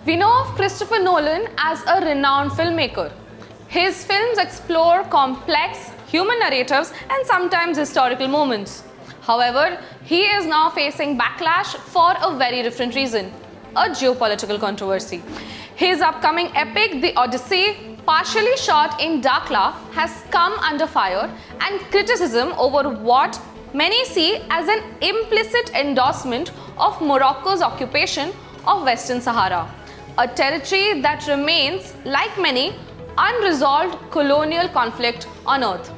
We know of Christopher Nolan as a renowned filmmaker. His films explore complex human narratives and sometimes historical moments. However, he is now facing backlash for a very different reason, a geopolitical controversy. His upcoming epic, The Odyssey, partially shot in Dakhla, has come under fire and criticism over what many see as an implicit endorsement of Morocco's occupation of Western Sahara, a territory that remains, like many, unresolved colonial conflict on earth.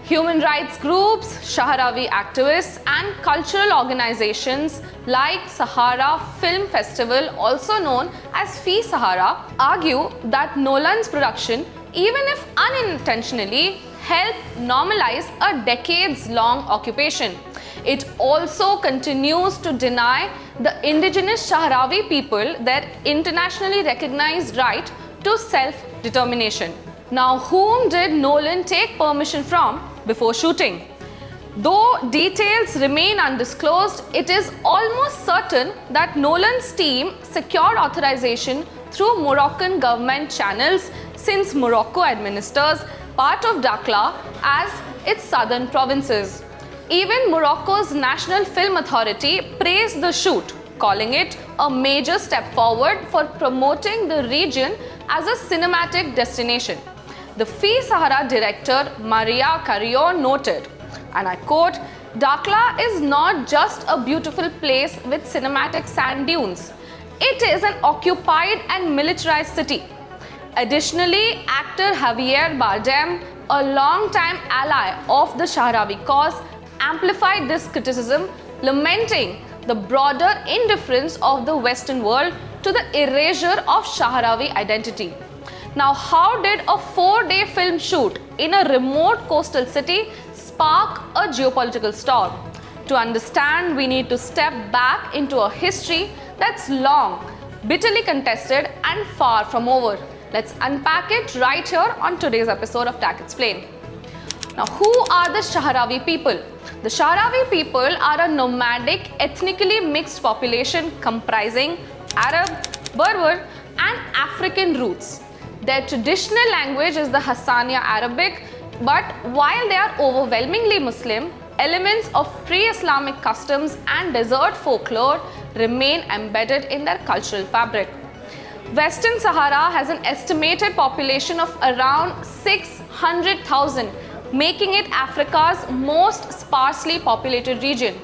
Human rights groups, Shaharavi activists and cultural organizations like Sahara Film Festival, also known as Fi Sahara, argue that Nolan's production, even if unintentionally, helped normalize a decades-long occupation. It also continues to deny the indigenous Shahrawi people their internationally recognized right to self-determination. Now, whom did Nolan take permission from before shooting? Though details remain undisclosed, it is almost certain that Nolan's team secured authorization through Moroccan government channels, since Morocco administers part of Dakhla as its southern provinces. Even Morocco's National Film Authority praised the shoot, calling it a major step forward for promoting the region as a cinematic destination. The Fi Sahara director Maria Carrion noted, and I quote, "Dakhla is not just a beautiful place with cinematic sand dunes. It is an occupied and militarized city." Additionally, actor Javier Bardem, a longtime ally of the Shahrawi cause, amplified this criticism, lamenting the broader indifference of the Western world to the erasure of Shahrawi identity. Now, how did a 4-day film shoot in a remote coastal city spark a geopolitical storm? To understand, we need to step back into a history that's long, bitterly contested and far from over. Let's unpack it right here on today's episode of TACXplained. Now, who are the Shahrawi people? The Shahrawi people are a nomadic, ethnically mixed population comprising Arab, Berber and African roots. Their traditional language is the Hassaniya Arabic, but while they are overwhelmingly Muslim, elements of pre-Islamic customs and desert folklore remain embedded in their cultural fabric. Western Sahara has an estimated population of around 600,000, making it Africa's most sparsely populated region.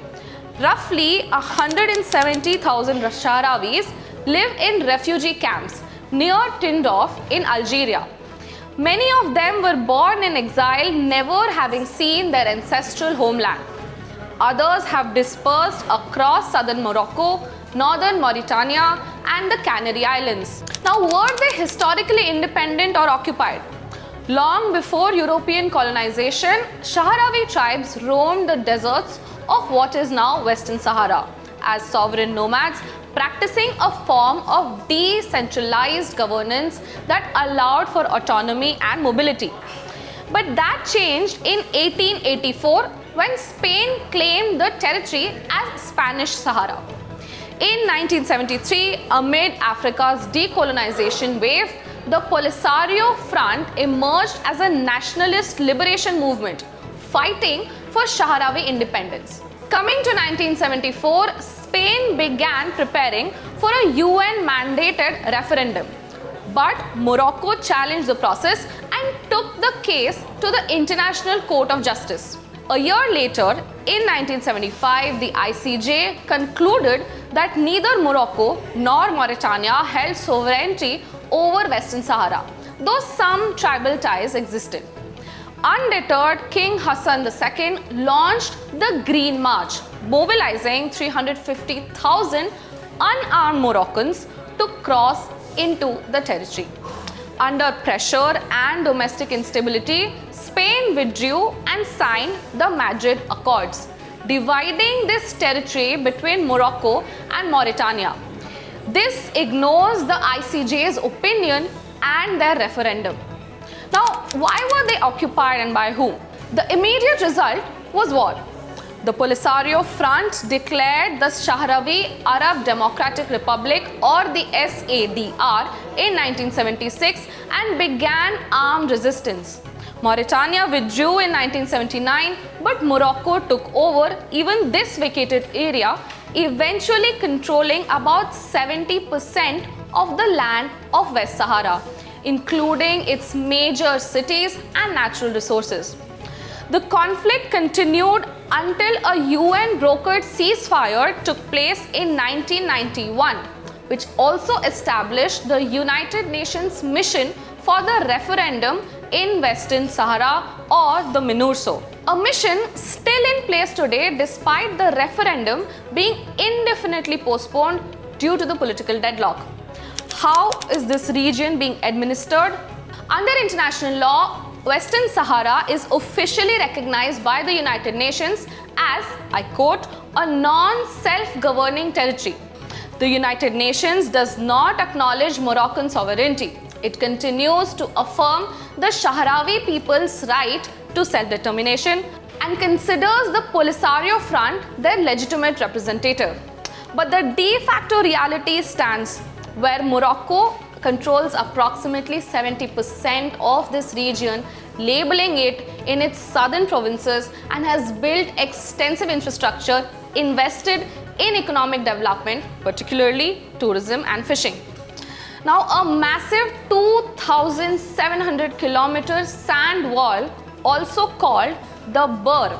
Roughly 170,000 Shahrawis live in refugee camps near Tindouf in Algeria. Many of them were born in exile, never having seen their ancestral homeland. Others have dispersed across southern Morocco, northern Mauritania and the Canary Islands. Now, were they historically independent or occupied? Long before European colonization, Shahrawi tribes roamed the deserts of what is now Western Sahara as sovereign nomads, practicing a form of decentralized governance that allowed for autonomy and mobility. But that changed in 1884 when Spain claimed the territory as Spanish Sahara. In 1973, amid Africa's decolonization wave, the Polisario Front emerged as a nationalist liberation movement, fighting for Shahrawi independence. Coming to 1974, Spain began preparing for a UN-mandated referendum. But Morocco challenged the process and took the case to the International Court of Justice. A year later, in 1975, the ICJ concluded that neither Morocco nor Mauritania held sovereignty over Western Sahara, though some tribal ties existed. Undeterred, King Hassan II launched the Green March, mobilizing 350,000 unarmed Moroccans to cross into the territory. Under pressure and domestic instability, Spain withdrew and signed the Madrid Accords, dividing this territory between Morocco and Mauritania. This ignores the ICJ's opinion and their referendum. Now, why were they occupied and by whom? The immediate result was war. The Polisario Front declared the Shahrawi Arab Democratic Republic or the SADR in 1976 and began armed resistance. Mauritania withdrew in 1979, but Morocco took over even this vacated area, eventually controlling about 70% of the land of West Sahara, including its major cities and natural resources. The conflict continued until a UN brokered ceasefire took place in 1991, which also established the United Nations mission for the referendum in Western Sahara or the MINURSO. A mission still in place today despite the referendum being indefinitely postponed due to the political deadlock. How is this region being administered? Under international law, Western Sahara is officially recognized by the United Nations as, I quote, a non-self-governing territory. The United Nations does not acknowledge Moroccan sovereignty. It continues to affirm the Shahrawi people's right to self-determination and considers the Polisario Front their legitimate representative. But the de facto reality stands where Morocco controls approximately 70% of this region, labeling it in its southern provinces, and has built extensive infrastructure, invested in economic development, particularly tourism and fishing. Now, a massive 2,700 kilometer sand wall, also called the Bur,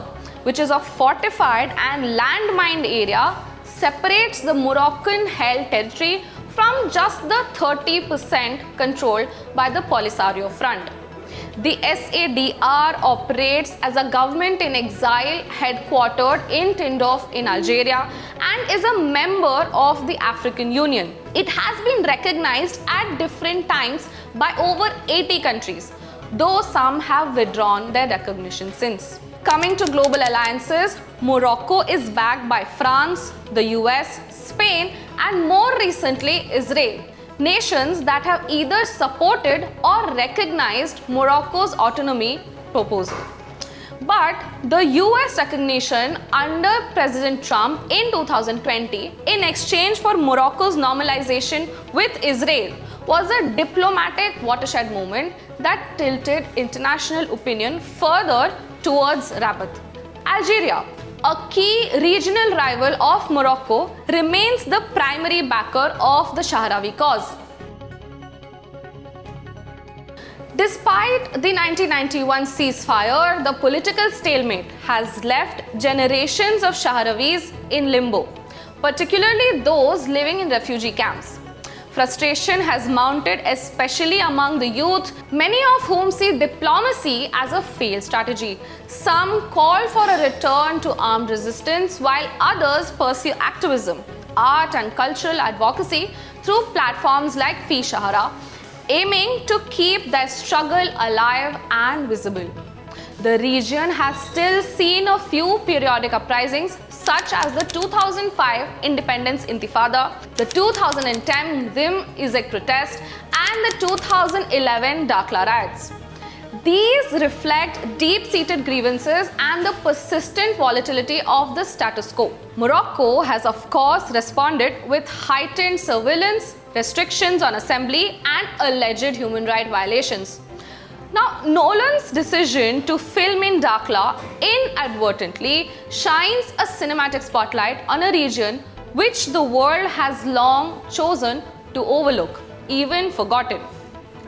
which is a fortified and landmined area, separates the Moroccan-held territory from just the 30% controlled by the Polisario Front. The SADR operates as a government in exile headquartered in Tindouf in Algeria and is a member of the African Union. It has been recognized at different times by over 80 countries, though some have withdrawn their recognition since. Coming to global alliances, Morocco is backed by France, the US, Spain, and more recently Israel, nations that have either supported or recognized Morocco's autonomy proposal. But the US recognition under President Trump in 2020 in exchange for Morocco's normalization with Israel was a diplomatic watershed moment that tilted international opinion further towards Rabat. Algeria, a key regional rival of Morocco, remains the primary backer of the Shahrawi cause. Despite the 1991 ceasefire, the political stalemate has left generations of Shahrawis in limbo, particularly those living in refugee camps. Frustration has mounted, especially among the youth, many of whom see diplomacy as a failed strategy. Some call for a return to armed resistance, while others pursue activism, art and cultural advocacy through platforms like Fi Shahara, aiming to keep their struggle alive and visible. The region has still seen a few periodic uprisings, such as the 2005 Independence Intifada, the 2010 Zim Izek protest, and the 2011 Dakhla riots. These reflect deep-seated grievances and the persistent volatility of the status quo. Morocco has, of course, responded with heightened surveillance, restrictions on assembly, and alleged human rights violations. Now, Nolan's decision to film in Dakhla inadvertently shines a cinematic spotlight on a region which the world has long chosen to overlook, even forgotten.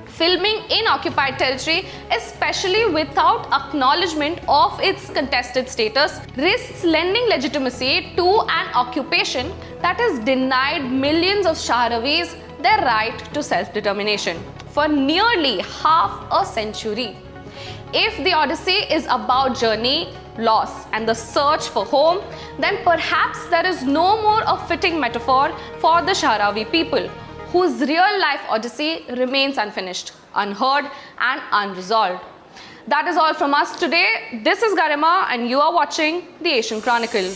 Filming in occupied territory, especially without acknowledgement of its contested status, risks lending legitimacy to an occupation that has denied millions of Shahrawis their right to self-determination for nearly half a century. If the Odyssey is about journey, loss, and the search for home, then perhaps there is no more a fitting metaphor for the Shahrawi people, whose real-life Odyssey remains unfinished, unheard, and unresolved. That is all from us today. This is Garima, and you are watching The Asian Chronicle.